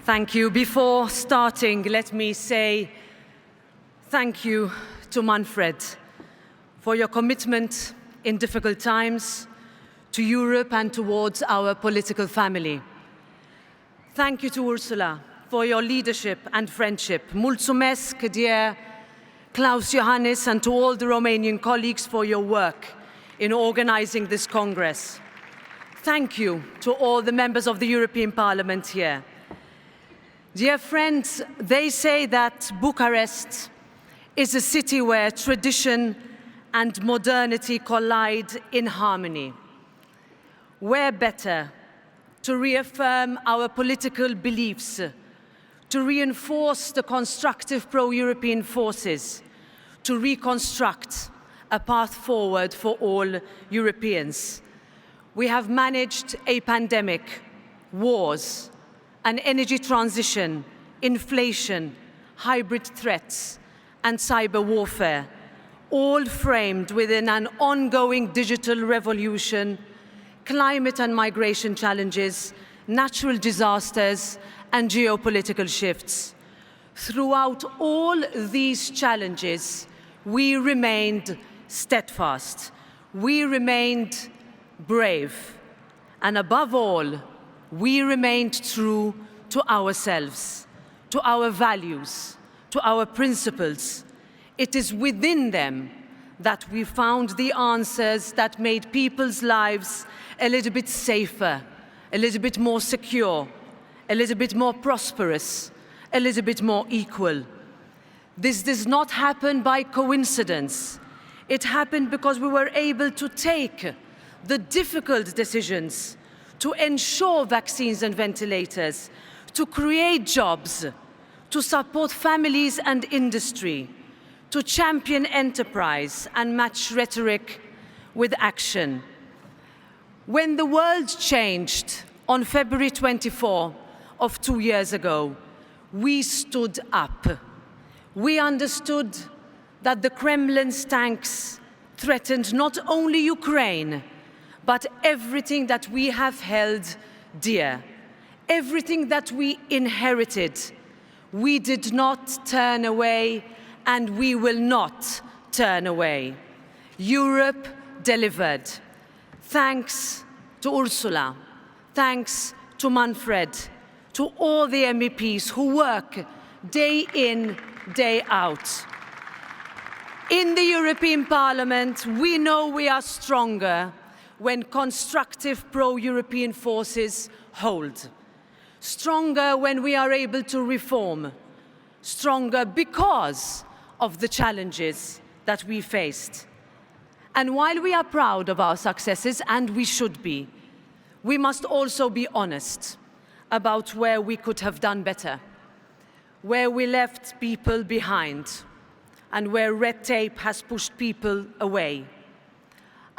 Thank you. Before starting, let me say thank you to Manfred for your commitment in difficult times to Europe and towards our political family. Thank you to Ursula for your leadership and friendship. Mulțumesc, dear Klaus Johannes, and to all the Romanian colleagues for your work in organizing this Congress. Thank you to all the members of the European Parliament here. Dear friends, they say that Bucharest is a city where tradition and modernity collide in harmony. Where better to reaffirm our political beliefs, to reinforce the constructive pro-European forces, to reconstruct a path forward for all Europeans. We have managed a pandemic, wars, an energy transition, inflation, hybrid threats, and cyber warfare, all framed within an ongoing digital revolution, climate and migration challenges, natural disasters, and geopolitical shifts. Throughout all these challenges, we remained steadfast. We remained brave. And above all, we remained true to ourselves, to our values, to our principles. It is within them that we found the answers that made people's lives a little bit safer, a little bit more secure, a little bit more prosperous, a little bit more equal. This does not happen by coincidence. It happened because we were able to take the difficult decisions to ensure vaccines and ventilators, to create jobs, to support families and industry, to champion enterprise and match rhetoric with action. When the world changed on February 24 of 2 years ago, we stood up. We understood that the Kremlin's tanks threatened not only Ukraine, but everything that we have held dear, everything that we inherited. We did not turn away, and we will not turn away. Europe delivered. Thanks to Ursula, thanks to Manfred, to all the MEPs who work day in, day out. In the European Parliament, we know we are stronger when constructive pro-European forces hold. Stronger when we are able to reform. Stronger because of the challenges that we faced. And while we are proud of our successes, and we should be, we must also be honest about where we could have done better, where we left people behind, and where red tape has pushed people away,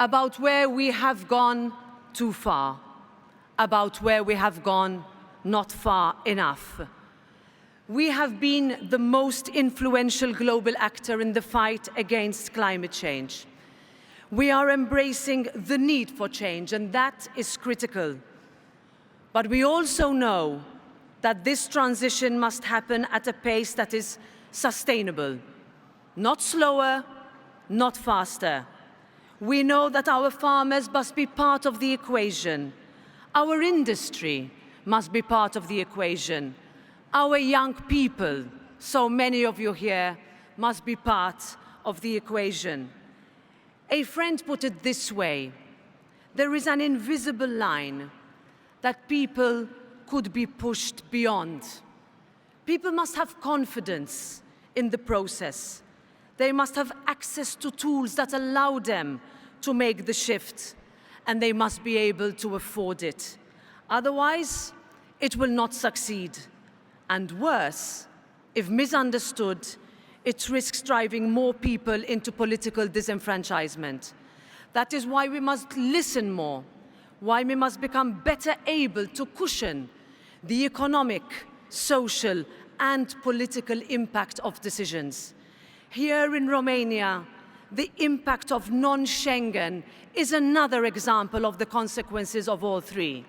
about where we have gone too far, about where we have gone not far enough. We have been the most influential global actor in the fight against climate change. We are embracing the need for change, and that is critical. But we also know that this transition must happen at a pace that is sustainable, not slower, not faster. We know that our farmers must be part of the equation. Our industry must be part of the equation. Our young people, so many of you here, must be part of the equation. A friend put it this way: there is an invisible line that people could be pushed beyond. People must have confidence in the process. They must have access to tools that allow them to make the shift, and they must be able to afford it. Otherwise, it will not succeed. And worse, if misunderstood, it risks driving more people into political disenfranchisement. That is why we must listen more, why we must become better able to cushion the economic, social, and political impact of decisions. Here in Romania, the impact of non-Schengen is another example of the consequences of all three.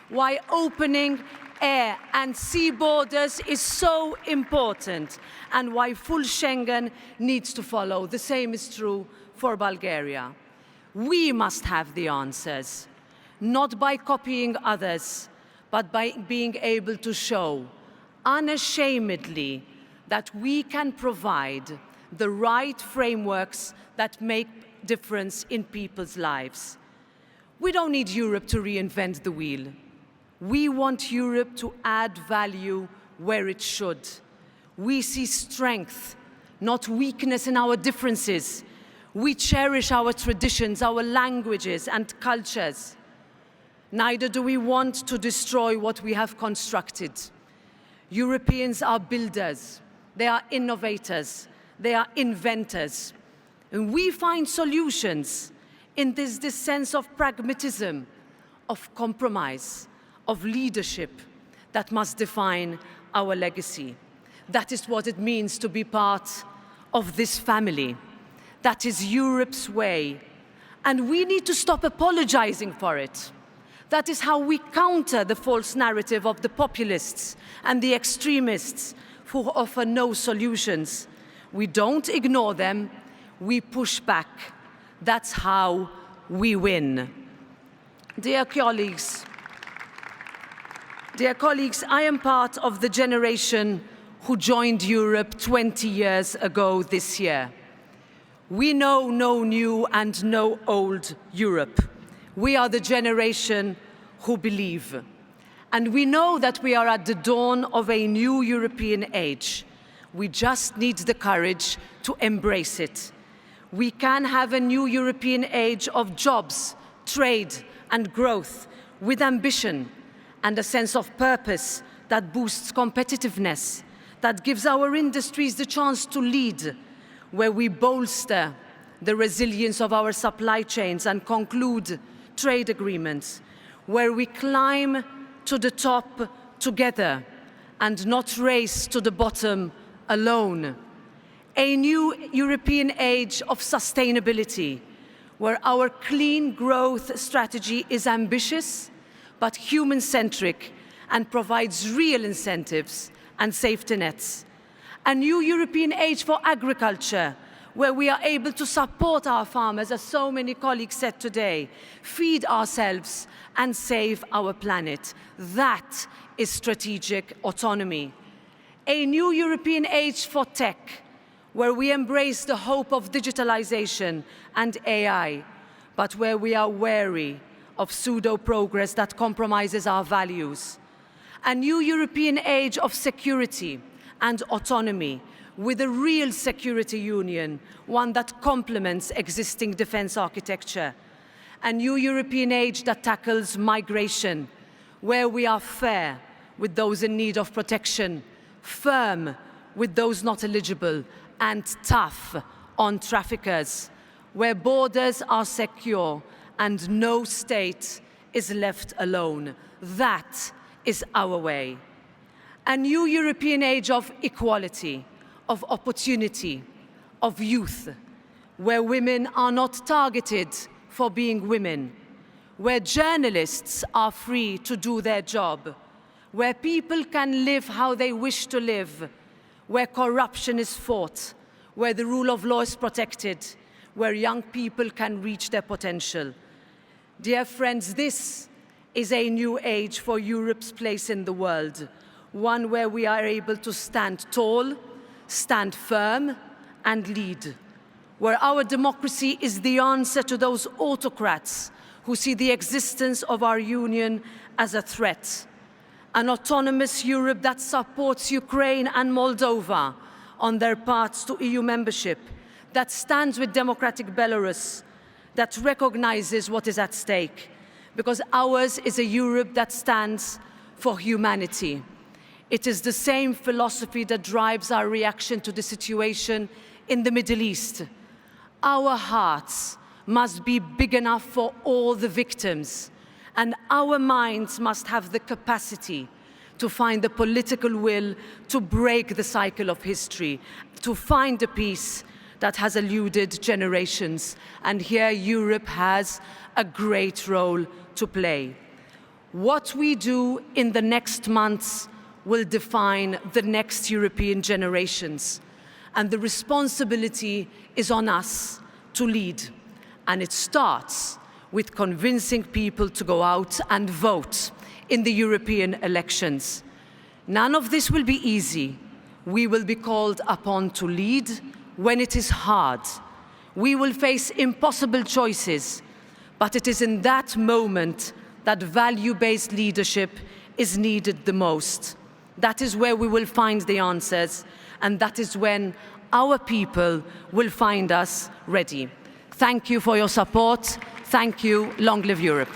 Why opening air and sea borders is so important, and why full Schengen needs to follow. The same is true for Bulgaria. We must have the answers, not by copying others, but by being able to show unashamedly that we can provide the right frameworks that make difference in people's lives. We don't need Europe to reinvent the wheel. We want Europe to add value where it should. We see strength, not weakness in our differences. We cherish our traditions, our languages and cultures. Neither do we want to destroy what we have constructed. Europeans are builders, they are innovators, they are inventors. And we find solutions in this sense of pragmatism, of compromise, of leadership that must define our legacy. That is what it means to be part of this family. That is Europe's way. And we need to stop apologizing for it. That is how we counter the false narrative of the populists and the extremists who offer no solutions. We don't ignore them, we push back. That's how we win. Dear colleagues, I am part of the generation who joined Europe 20 years ago this year. We know no new and no old Europe. We are the generation who believe. And we know that we are at the dawn of a new European age. We just need the courage to embrace it. We can have a new European age of jobs, trade and growth, with ambition and a sense of purpose that boosts competitiveness, that gives our industries the chance to lead, where we bolster the resilience of our supply chains and conclude trade agreements, where we climb to the top together and not race to the bottom alone. A new European age of sustainability, where our clean growth strategy is ambitious but human-centric and provides real incentives and safety nets. A new European age for agriculture, where we are able to support our farmers, as so many colleagues said today, feed ourselves and save our planet. That is strategic autonomy. A new European age for tech, where we embrace the hope of digitalization and AI, but where we are wary of pseudo-progress that compromises our values. A new European age of security and autonomy, with a real security union, one that complements existing defense architecture. A new European age that tackles migration, where we are fair with those in need of protection, firm with those not eligible, and tough on traffickers, where borders are secure and no state is left alone. That is our way. A new European age of equality, of opportunity, of youth, where women are not targeted for being women, where journalists are free to do their job, where people can live how they wish to live, where corruption is fought, where the rule of law is protected, where young people can reach their potential. Dear friends, this is a new age for Europe's place in the world, one where we are able to stand tall, stand firm, and lead, where our democracy is the answer to those autocrats who see the existence of our union as a threat. An autonomous Europe that supports Ukraine and Moldova on their paths to EU membership, that stands with democratic Belarus, that recognizes what is at stake, because ours is a Europe that stands for humanity. It is the same philosophy that drives our reaction to the situation in the Middle East. Our hearts must be big enough for all the victims, and our minds must have the capacity to find the political will to break the cycle of history, to find a peace that has eluded generations. And here Europe has a great role to play. What we do in the next months will define the next European generations. And the responsibility is on us to lead. And it starts with convincing people to go out and vote in the European elections. None of this will be easy. We will be called upon to lead when it is hard. We will face impossible choices, but it is in that moment that value-based leadership is needed the most. That is where we will find the answers, and that is when our people will find us ready. Thank you for your support. Thank you. Long live Europe.